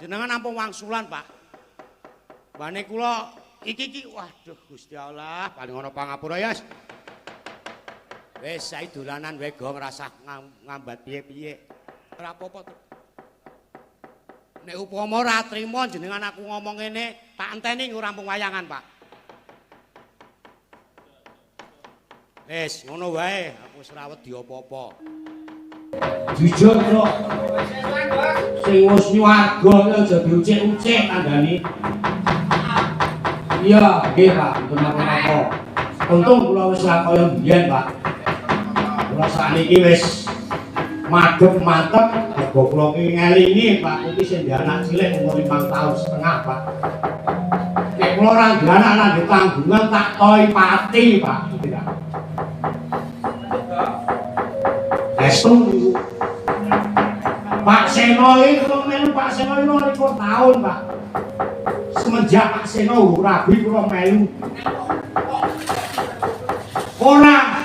Jenengan ampun wangsulan, Pak. Bane kula iki waduh Gusti Allah, paling ana pangapura ya. Wis saiki dolanan wae go ngrasah ngambat piye-piye. Ora apa-apa. Nek upama ora trima jenengan aku ngomong ngene, tak enteni rampung wayangan, Pak. Wis ngono wae, aku wis ora wedi apa-apa. Jujur kok. Sing wis nyuwarga aja diucik-ucik kandhane. Iya, nggih Pak, mboten napa-napa. Untung kula wis ora kaya mbiyen, Pak. Kula sakniki wis madhep mantep, mergo kula ki ngelingi Pak iki sing ndek anak cilik umur 5 tahun setengah, Pak. Nek kula ora ndek anak nang tanggungan tak tohi pati, Pak. Estu Pak Seno iki kula melu Pak Seno iki 25 tahun, Pak. Semenjak Pak Seno rabi kula melu. Ora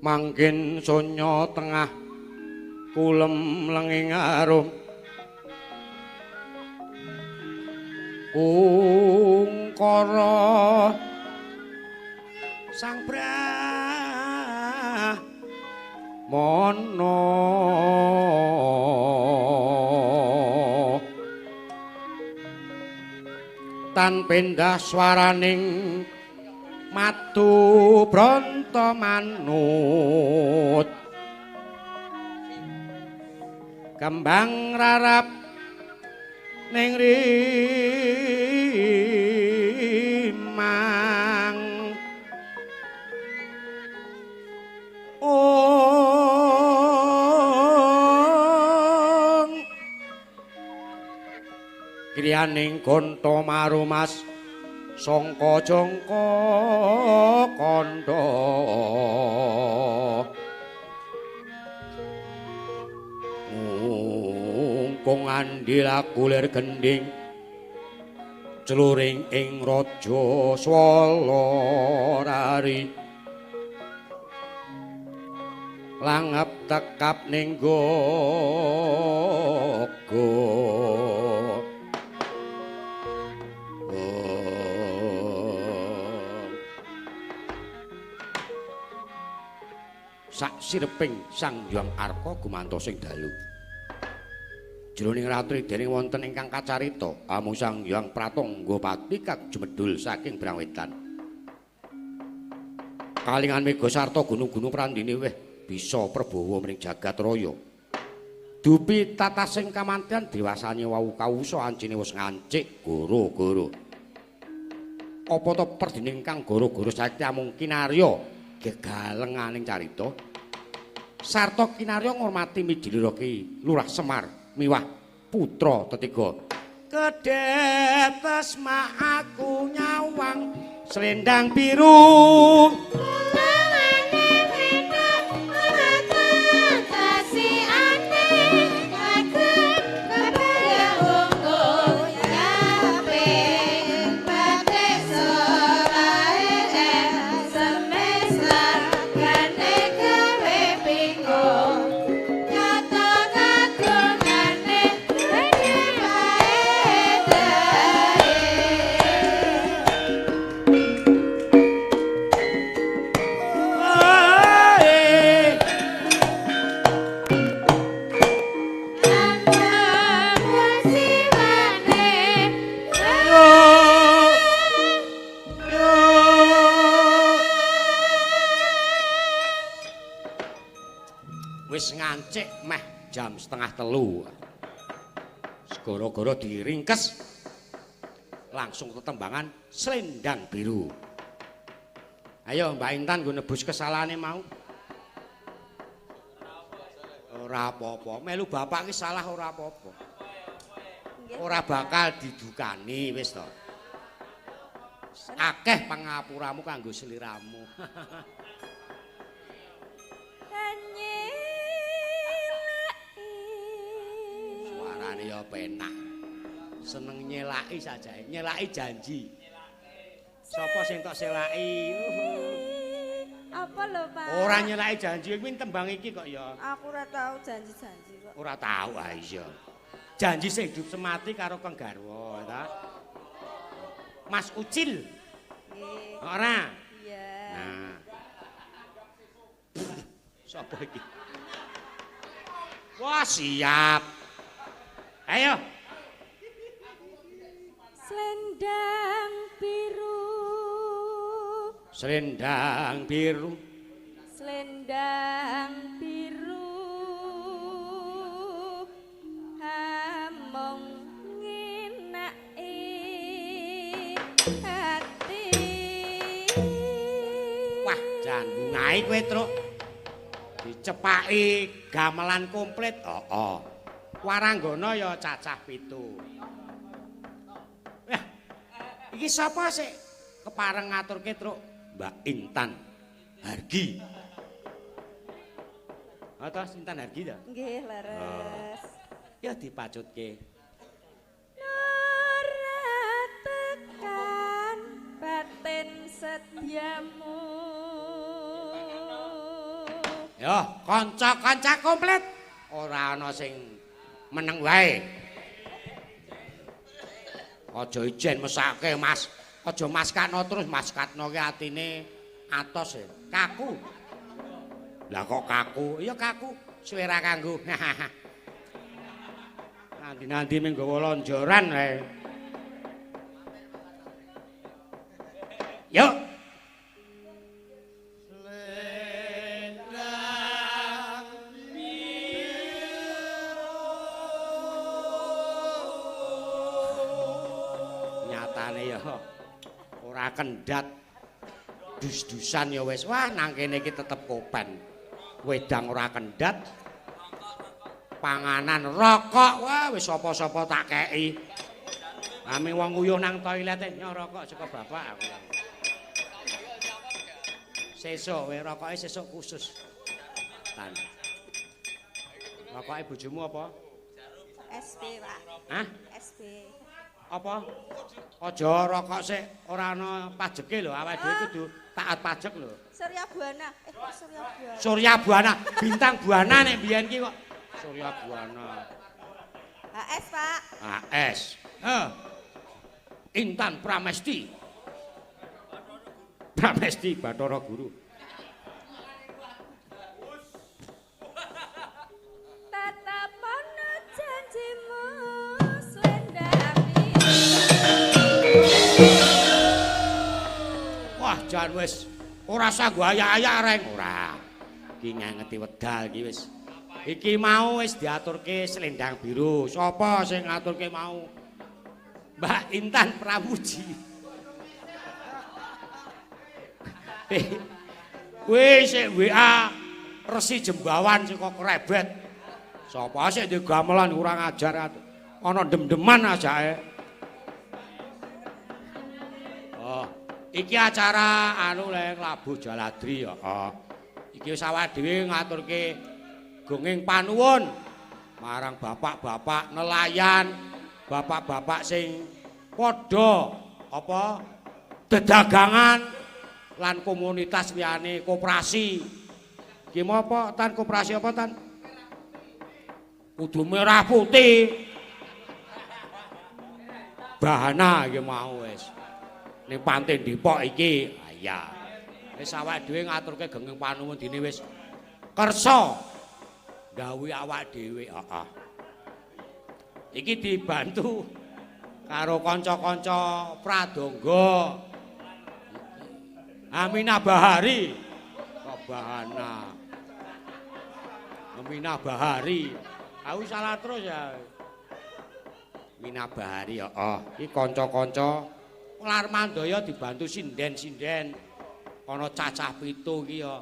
mangkin sonya tengah kulem lenging arum ungkara sang Brahmana tan pendah swaraning matu bronto manut kembang rarap ning rimang kriyaning gonta marumas sangka jangka kandha mungkung andila kulir gending celuring ing raja Swalorari langap tekap ning gogo sak sireping Sang Hyang Arka gumantos ing dalu. Jroning ratu dening wonten ingkang kacarita, amung Sang Hyang Pratanggapati kag jumedhul saking Brangwetan. Kalingan mega sarta gunung-gunung prandini weh bisa prabawa mring jagat raya. Dupi tatasing kamantian dewasane wau kawusa ancine wis ngancik goro-goro. Apa to perdining kang goro-goro saiki amung kinarya gegalenganing carita sarta kinarya ngurmati mijilira Ki Lurah Semar miwah putra tetiga kedhetes mak aku nyawang selendang biru wis ngancik meh jam 2:30. Segara-gara diringkes langsung tetembangan selendang biru. Ayo Mbak Intan nggo nebus kesalahane mau. Ora apa-apa, melu bapak ki salah ora apa-apa. Ora bakal didukani wis to. Akeh pangapuramu kanggo sliramu. Suarane ya penak. Seneng nyelaki sajae, nyelaki janji. Sapa sing tok selaki? Apa lho, Pak? Ora nyelaki janji kuwi tembang iki kok ya. Aku ora tahu janji-janji kok. Ora tahu ah iya. Janji sing hidup semati karo Kang Garwa ta. Mas Ucil. Nggih. Ora. Iya. Nah. Sapa iki? Wah, siap. Ayo. Selendang biru. Selendang biru. Selendang biru. Hamong ngenaki hati. Wah, jan bungae kowe, Truk. Dicepaki gamelan komplit. Oh. Waranggana ya cacah 7. Wah. Iki sapa sik kepareng ngaturke, Truk? Mbak Intan Hargi. Atas Intan Hargi ta? Nggih, leres. Ya dipacutke. Ora tekan batin setiamu Yo, kanca-kanca komplit. Ora ana sing meneng wae. Aja ijen mesake, Mas. Aja maskatno terus, maskatno ki atine atos e. Kaku. Lah kok kaku? Ya kaku, suwera kanggo. Nanti-nanti menggawa lonjoran wae. Yuk. Nyatane ya ora kendhat. Dus-dusan ya wis. Wah, nang kene iki tetep kopen. Wedang ora kendhat. Panganan rokok, wah wis sapa-sapa tak kei. Ame wong nguyuh nang toilet nyo rokok saka bapak aku. Sesuk we rokoke sesuk khusus. Tan. Rokoke bojomu apa? SB, Pak. Hah? SB. Apa? Aja rokok sik ora ana pajeke lho, awake dhewe kudu taat pajak lho. Surya Buana. Surya Buana. Surya Buana, bintang Buana nek biyen ki kok Surya Buana. HS, Pak. HS. Intan Pramesti. Pramesti Bathara Guru. Tatapono janjimu slendang. Wah, jan wis ora usah nggo ayak-ayak reng ora. Iki ngangeti wedal iki wis. Iki mau wis diaturke selendang biru. Sapa sing ngaturke mau? Mbak Intan Pramuji. Wis WA Resi Jembawan saka Krebet. Sapa sik ndek gamelan kurang ajar ana dem-deman ajake. Oh, iki acara anu le Labuh Jaladri ya. Iki wis awake dhewe ngaturke gonging panuwun marang bapak-bapak nelayan, bapak-bapak sing padha apa dedagangan lan komunitas liyane koperasi. Iki apa tan koperasi apa tan? Kudu merah putih. Bahana iki mau wis. Ning Panten Depok iki. Ah iya. Wis awake dhewe ngaturke genging panuwun dene wis kersa gawe awak dhewe, heeh. Iki dibantu karo kanca-kanca pradonga. Aminah Bahari, Bahana. Aminah Bahari. Aku salah terus ya. Aminah Bahari, heeh. Iki kanca-kanca Larmandaya dibantu sinden-sinden. Ana cacah 7 iki ya.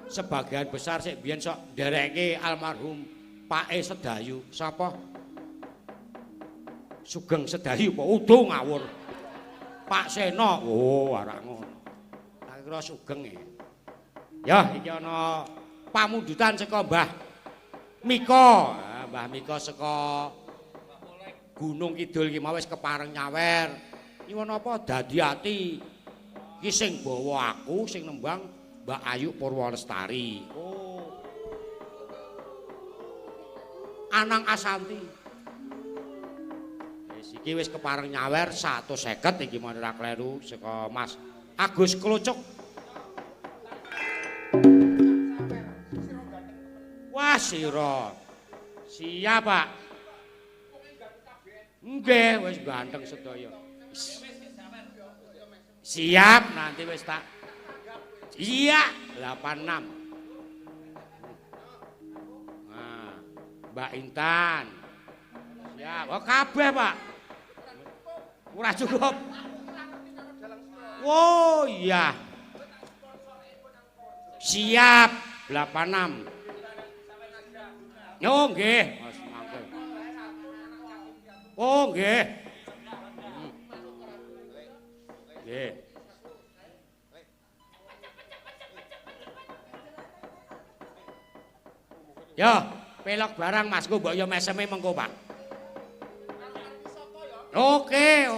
Sebagian besar sik biyen sok ndereke almarhum Pak Sedayu. Sapa? Sugeng Sedayu apa udo ngawur. Pak Seno. Oh, arek ngono. Tak kira Sugeng e. Ya, iki ana pamundutan saka Mbah Mika. Mbah Mika saka Gunung Kidul ki mau wis kepareng nyawer. Nyuwun apa dadi ati. Iki sing bawa aku sing nembang Mbak Ayu Purwolestari. Oh. Anang Asanti. Wis iki wis kepareng nyawer 150 iki mau ora kleru saka Mas Agus Klucuk. Wah, sira. Siap, Pak. Nggih, wis ganteng sedaya. Siap, nanti wis tak. Iya, 86. Nah, Mbak Intan. Siap. Oh, kabeh, Pak. Ora cukup. Oh, iya. Siap, 86. Oh, nggih. Oh, nggih. Nggih. Yo, pelok barang Masku mbok yo meseme mengko, Pak. Oke.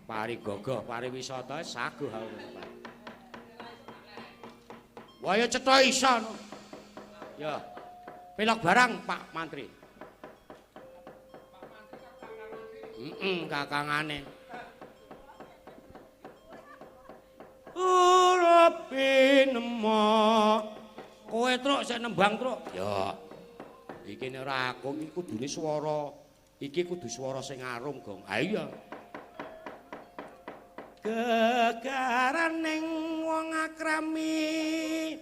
Pari gogoh, pari wisata saguh. Wah ya cetha iso. Ya. Pelok barang Pak Mantri. Kakangane. Urapi nemo. Kowe truk sik nembang truk. Ya. Iki nek ora aku iki kudune swara. Iki kudu swara sing arum, Gong. Ha iya. Gegaraning wong akrami.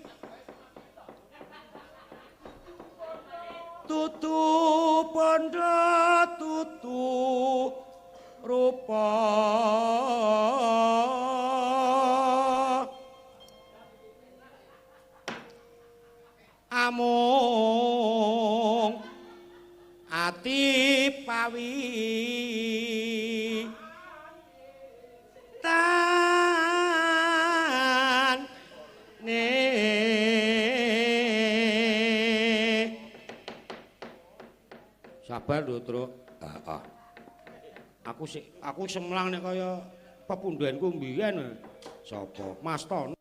Tutu pondo tutu rupa. Amung ati pawi tan ne sabar lho Truk. Aku semlang nek kaya pepundhenku mbiyen. Sapa? Mas Tono.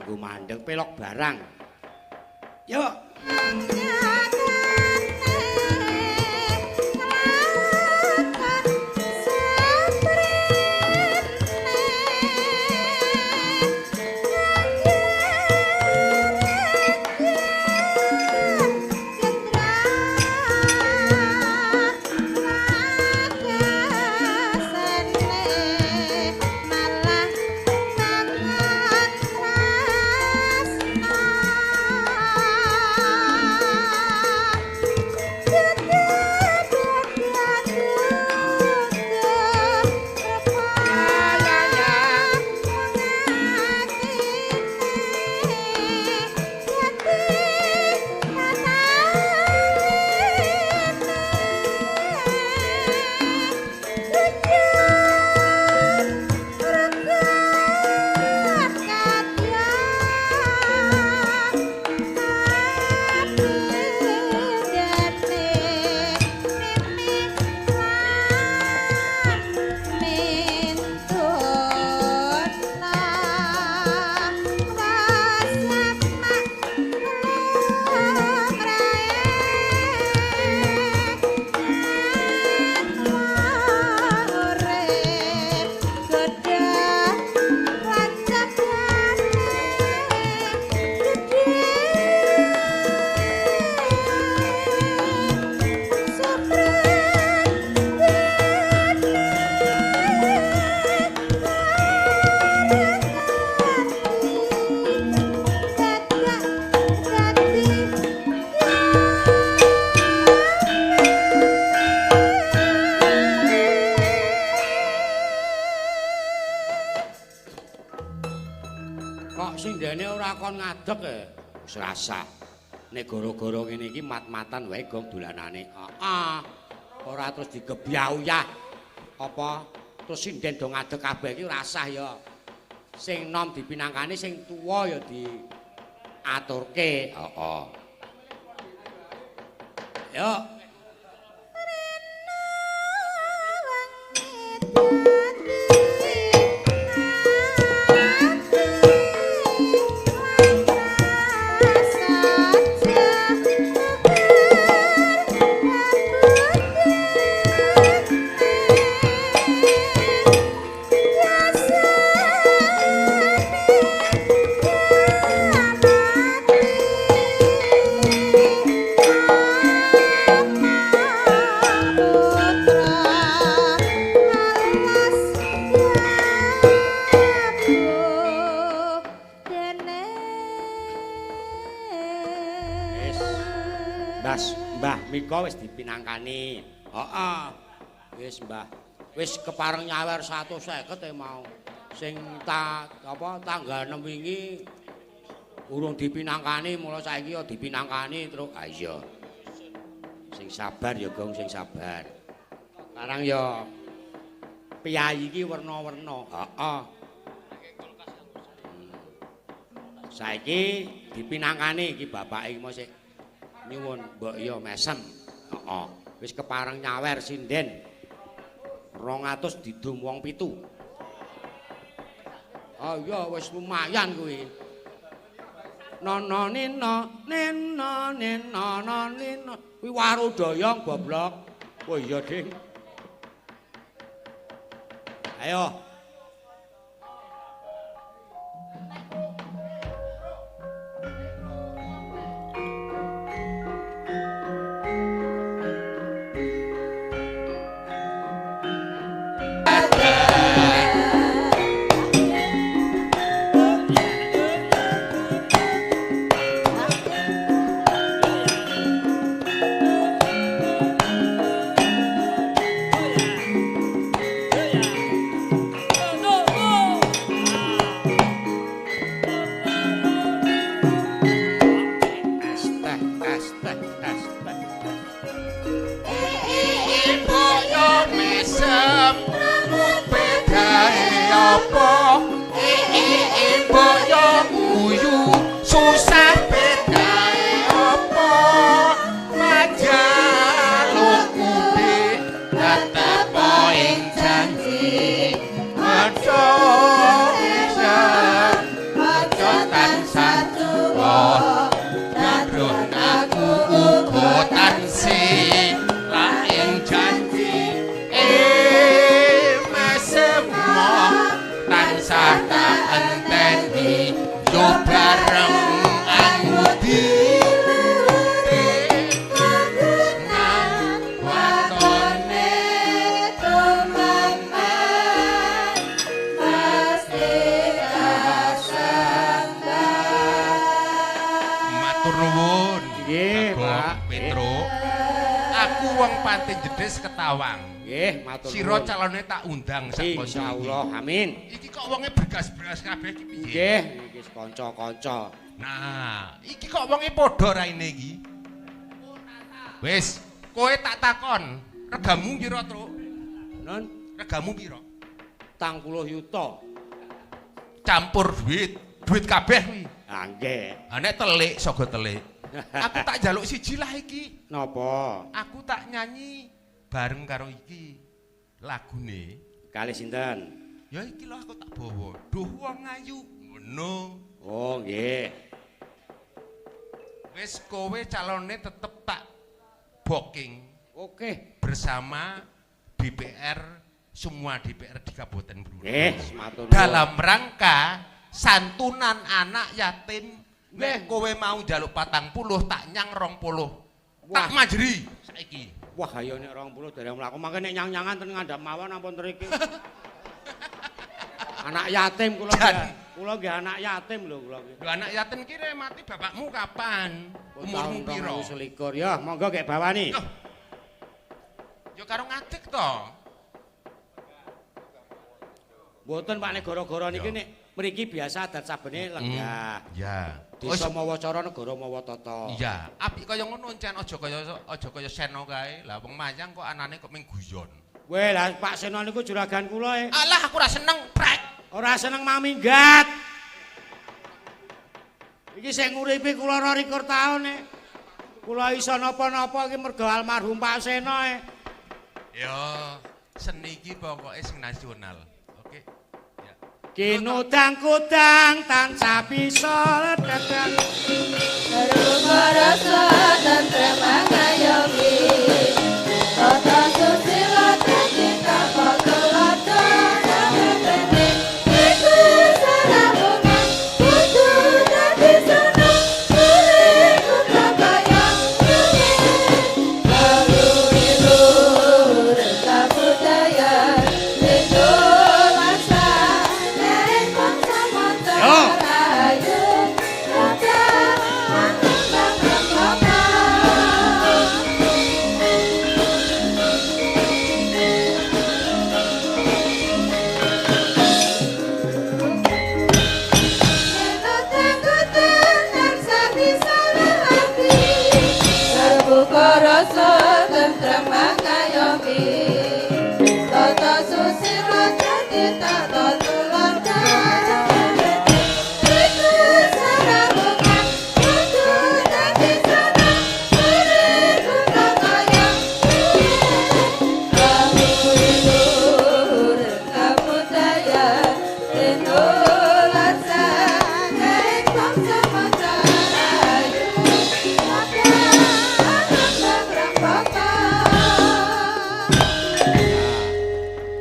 kanggo mandeg pelok barang. Yuk. Ngadeg e wis rasah. Nek gara-gara ngene iki mat-matan wae gong dolanane. Heeh. Ora terus digebyauyah. Apa terus sinden do ngadeg kabeh iki rasah ya. Sing nom dipinangkani sing tuwa ya diaturke. Heeh. Yuk. Mika wis dipinangkani. Heeh. Wis, Mbah. Wis kepareng nyawer 150 e mau. Sing tanggal 6 wingi urung dipinangkani, mula saiki ya dipinangkani terus. Ah iya. Sing sabar ya, Gong, sing sabar. Sekarang ya piyayi iki werna-werna. Heeh. Saiki dipinangkani iki bapake iki mosik nyuwun mbok ya mesem. Heeh. Wis kepareng nyawer sinden 200 didum wong 7. Ah iya wis lumayan kuwi. Nono nino nino nino nino kuwi warudoyong goblok. Oh iya, Ding. Ayo. wong Pantai Jedes Ketawang. Nggih, matur nuwun. Sira calone tak undang sak kono. Insyaallah, amin. Iki kok wonge bergas-bergas kabeh iki piye? Nggih, iki kanca-kanca. Nah, iki kok wonge padha raine iki. Wis, kowe tak takon, regamu pira, Truk? Nun, Regamu pira? 30 yuta. Campur duit kabeh kuwi. Ah nggih. Ha nek telik sogo telik. Aku tak njaluk siji lah iki. Napa? Aku tak nyanyi bareng karo iki lagune. Kalih sinten? Ya iki lho aku tak bawa. Duh wong ayu. Ngono. Oh nggih. Wis kowe calone tetep tak booking Oke. bersama DPR semua DPR di Kabupaten Brunei. Nggih, matur nuwun. Dalam rangka santunan anak yatim. Nek Nggih. kowe mau njaluk 40 tak nyang 20. Tak Wah. majeri saiki. Wah, ayo nek 20 dereng mlaku mangke nek nyang-nyangan ten ngandhap mawon ampun mriki. Anak yatim kula nggih. Kula nggih anak yatim lho kula nggih. Lho anak yatim ki mati bapakmu kapan? Umurmu Tahun pira? 2021 ya, monggo gek bawani. Loh. Ya karo ngadeg to. Mboten Pak nek gara-gara niki nek mriki biasa adat sabene lenggah. Ya. Desa mawa cara negara mawa tata. Iya, apik kaya ngono encen aja kaya Seno kae. Lah wong Mayang kok anane kok ming guyon. Weh, lah Pak Seno niku juragan kula Alah aku ora seneng, prek. Ora seneng maminggat. Iki sing nguripi kula 22 taun Kula iso napa-napa iki mergo almarhum Pak Seno Ya, seni iki pokoke sing nasional. Oke. Ya. Kinudang-kudang tansah bisa ledang. Rasa dan tremangayomi Tata susila kita pakelata Sampai itu sarabungan Kudu dari sana Kuliku kabayang Lalu itu reka budaya Itu masa Nek bangsa Montarayu Raka Rasa tentrem mangayomi Tata susila jadi tata tulang Itu sarabungan Kudu dari sana Beriku kakayang Kamu itu reka budaya Indolansa Naik bangsa Matarayu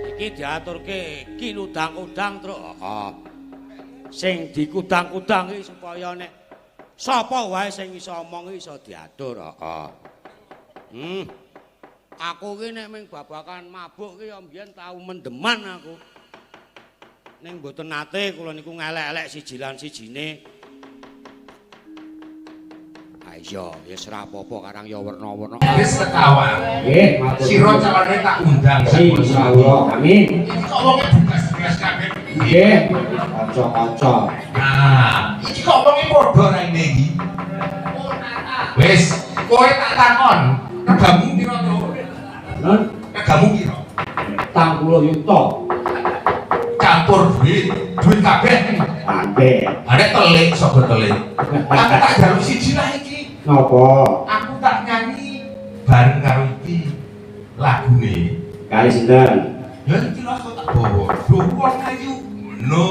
Iki diaturke kinudang-udang truk. Sing dikudang-kudang iki supaya nek sapa wae sing iso omong iso diatur. Aku ki nek ming babakan mabuk ki ya mbiyen tau mendeman aku. Ning mboten nate kula niku ngelek-elek siji lan sijine. Iya, wis ora apa-apa karang ya werna-werna. Wis Ketawang. Nggih, matur. Sira calone tak undang sak kono. Insyaallah, amin. Iki kok wonge bergas-bergas kabeh. Nggih, kanca-kanca. Nah, iki kok wonge padha raine iki. Wis, kowe tak takon, regamu pira, Truk? Nun, Regamu pira? 30 yuta. Campur duit kabeh. Nggih. Ha nek telik sogo telik. Aku tak njaluk siji lah iki. Napa? Aku tak nyanyi bareng karo iki lagune. Kalih sinten? Ya iki lho aku tak bawa. Duh wong ayu. Ngono.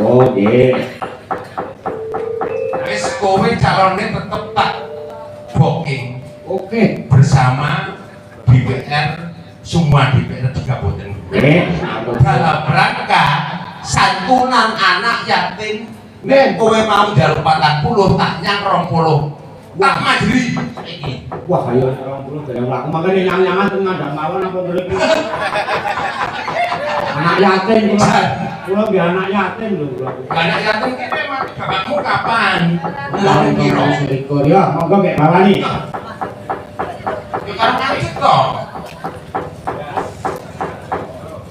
Oh, nggih. Wis kowe calone tetep tak booking Oke. bersama DPR semua DPR di Kabupaten Nggih, dalam rangka santunan anak yatim. Nggih. Kowe mau njaluk 40 tak nyang 20. Tak majeri saiki. Wah, ayo 20 dereng mlaku mangke nyang-nyangan ten ngandhap mawon apa mriki. Anak yatim kula. Kula nggih anak yatim lho kula. Anak yatim ki mati bapakmu kapan? Umur Umur pira? 21 ya, monggo gek bawani. Ya karo lanjut kok.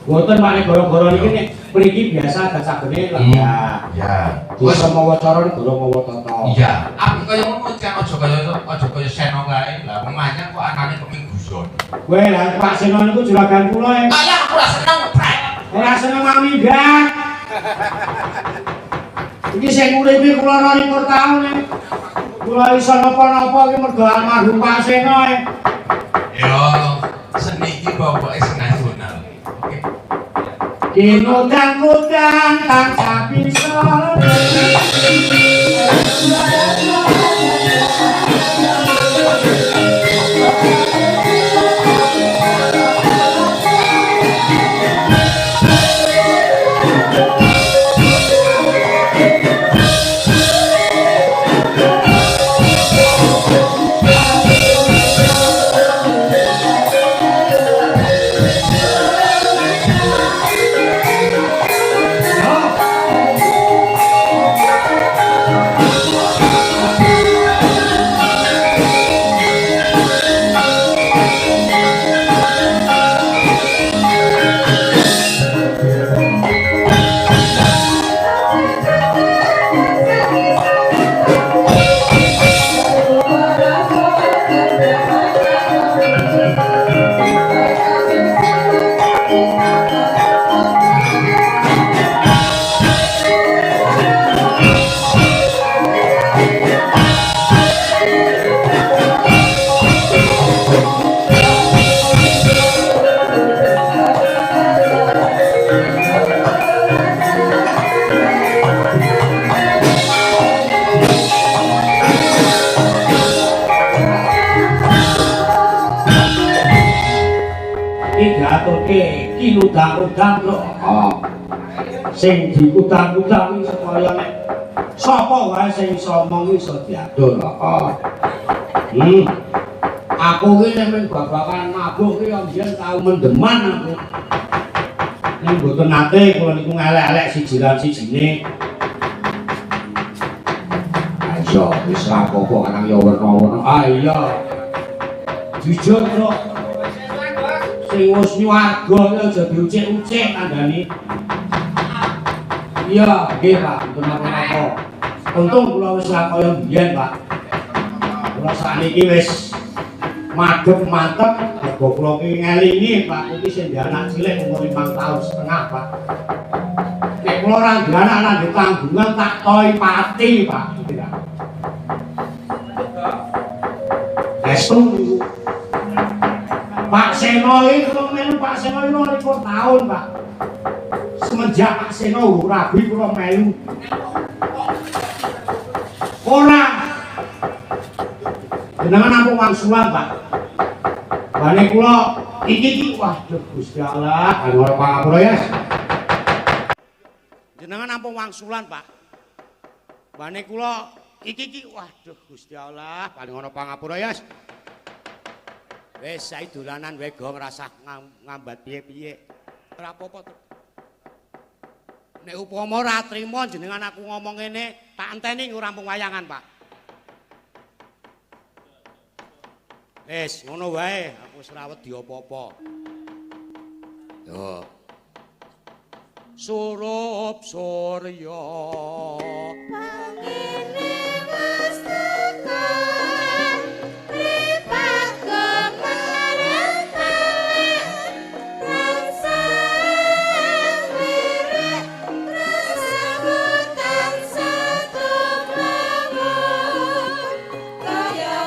Boten Pak nek goro-goro niki nek mriki biasa gacagene lega. Ya. Wis mawa cara goro mawa tata. Iya, apik kaya ngono kan aja kaya Seno kae. Lah memangnya kok anane keping guyon. Kowe lah Pak Seno niku juragan kula. Alah aku ora seneng, Brek. Ora seneng mami ndak. Iki sing uripe kula 12 taun nek kula iso napa-napa iki mergo almarhum Pak Seno. Yo, seni iki pokoke sing nasional. Kinudang-udang tansah bisa. Diaturke kinudang-udang kok sing diudang-udang supaya nek sapa wae sing iso omong iso diatur aku ki nek babakan mabuk ki yo mbiyen tau mendeman aku ning mboten nate kula niku ngelek-elek siji-sijine ayo wis apa-apa kanang yo werna-werna iya jujur kok sing wis nyuwarga aja diucik-ucik kandhane. Iya, nggih Pak, mboten napa-napa. Untung kula wis ra kaya mbiyen, Pak. Kula sakniki wis madhep mantep, mergo kula ki ngelingi Pak iki sing ndek anak cilik umur 5 tahun setengah, Pak. Nek kula ora ndek anak nang tanggungan tak toi pati, Pak. Estu Pak Seno iki kula melu Pak Seno iki 12 tahun, Pak. Semenjak Pak Seno rabi kula melu. Ora. Jenengan ampun wangsulan, Pak. Bane kula iki waduh Gusti Allah, ora pangapura ya. Jenengan ampun wangsulan, Pak. Bane kula iki waduh Gusti Allah, paling ana pangapura ya. Wis saiki dolanan wae go ngrasah ngambat piye-piye. Ora apa-apa to. Nek upama ora trima jenengan aku ngomong ngene, tak enteni rampung wayangan, Pak. Wis ngono wae, aku wis ora wedi apa-apa. Yo. Surup surya Pangene wis tekan, ripat kemarin balik, rasa wirik, rasa hutan satu bangun, kaya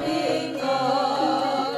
bingung.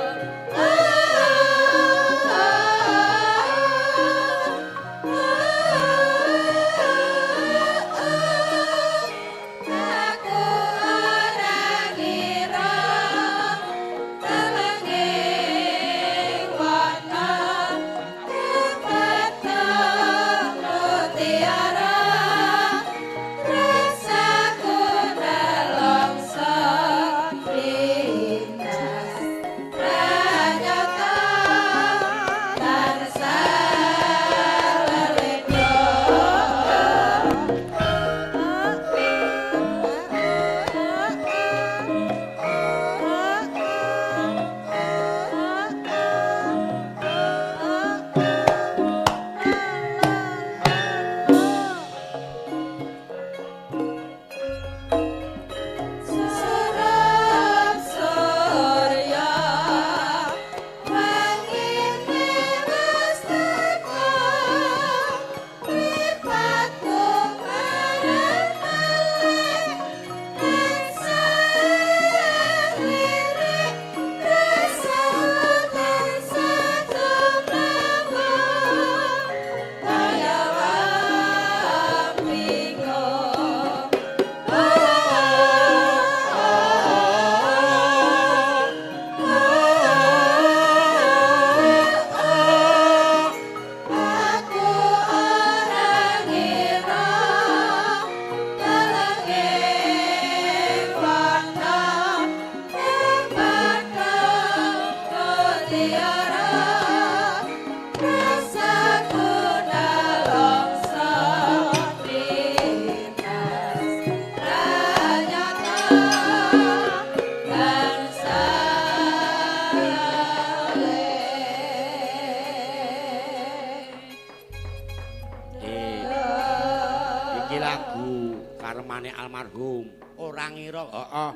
almarhum. Ora ngira, heeh.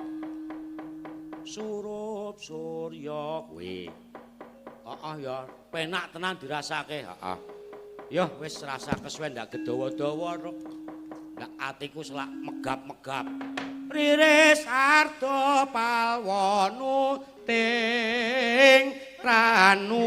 Surup surya kuwi. Heeh ya, penak tenan dirasake, heeh. Ya wis rasa kesuwen ndak gedawa-dawa tok. Ndak atiku selak megap-megap. Riris arta palwanu ting ranu